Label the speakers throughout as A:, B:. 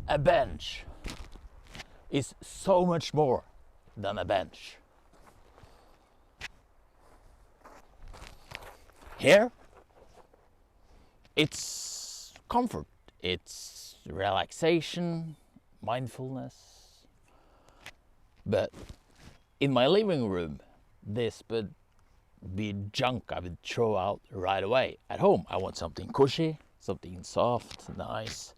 A: a bench is so much more than a bench. Here, it's comfort, it's relaxation, mindfulness. But in my living room, this would be junk I would throw out right away. At home, I want something cushy, something soft, nice.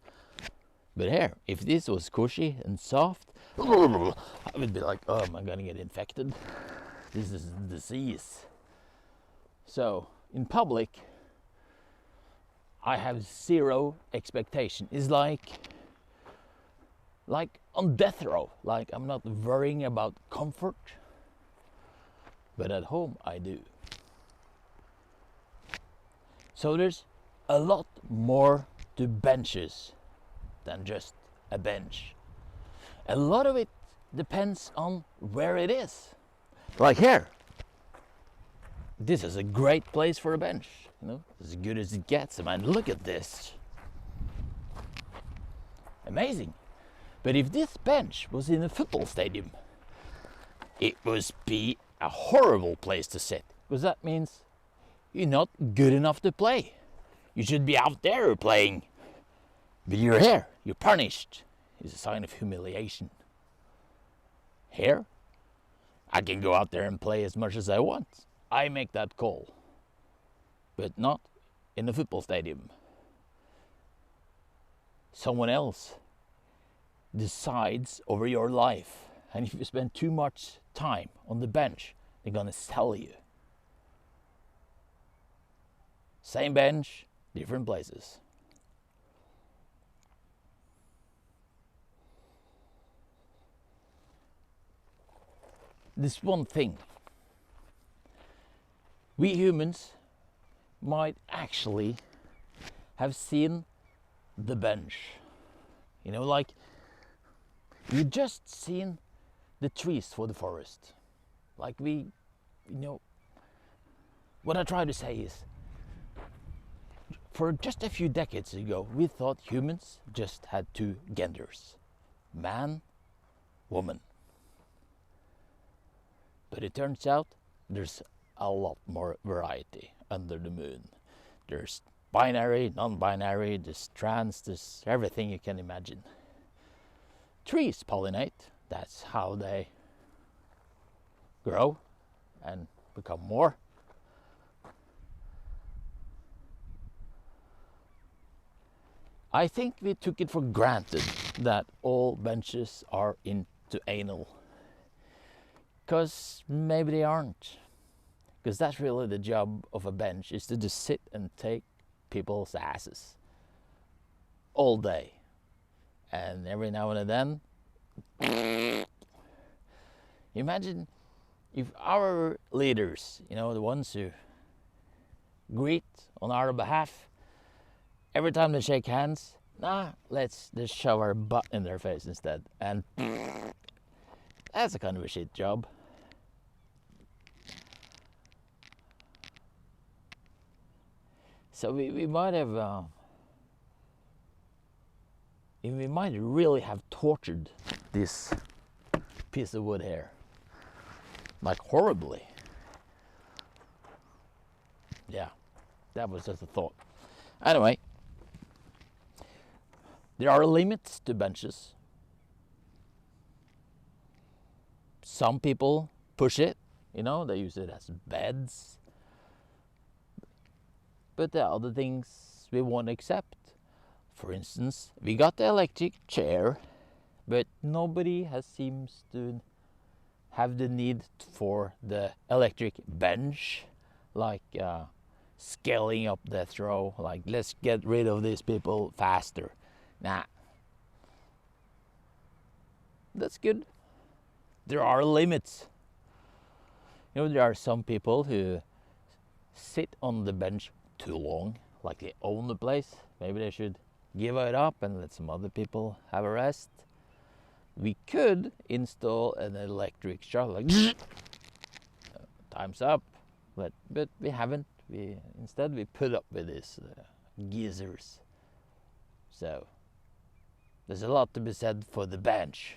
A: But here, if this was cushy and soft, I would be like, oh, am I gonna get infected? This is a disease. So, in public, I have zero expectation. It's like on death row. Like I'm not worrying about comfort, but at home I do. So there's a lot more to benches than just a bench. A lot of it depends on where it is. Like here. This is a great place for a bench, you know, as good as it gets. I mean, look at this. Amazing. But if this bench was in a football stadium, it would be a horrible place to sit, because that means you're not good enough to play. You should be out there playing, but you're here, you're punished. It's a sign of humiliation. Here, I can go out there and play as much as I want. I make that call, but not in a football stadium. Someone else decides over your life, and if you spend too much time on the bench, they're gonna sell you. Same bench, different places. This one thing. We humans might actually have seen the bench. You know, like you just seen the trees for the forest. Like we, you know, what I try to say is, for just a few decades ago, we thought humans just had two genders, man, woman. But it turns out there's a lot more variety under the moon. There's binary, non-binary, there's trans, there's everything you can imagine. Trees pollinate, that's how they grow and become more. I think we took it for granted that all benches are into anal. Because maybe they aren't. Because that's really the job of a bench, is to just sit and take people's asses all day. And every now and then, imagine if our leaders, you know, the ones who greet on our behalf, every time they shake hands, let's just shove our butt in their face instead. And that's a kind of a shit job. So we might have, we might really have tortured this piece of wood here, like horribly. Yeah, that was just a thought. Anyway, there are limits to benches. Some people push it, you know, they use it as beds. But there are other things we won't accept. For instance, we got the electric chair, but nobody seems to have the need for the electric bench, like scaling up death row, like let's get rid of these people faster. Nah, that's good. There are limits. You know, there are some people who sit on the bench too long, like they own the place. Maybe they should give it up and let some other people have a rest. We could install an electric shower, like time's up, but we haven't. Instead we put up with these geysers. So There's a lot to be said for the bench.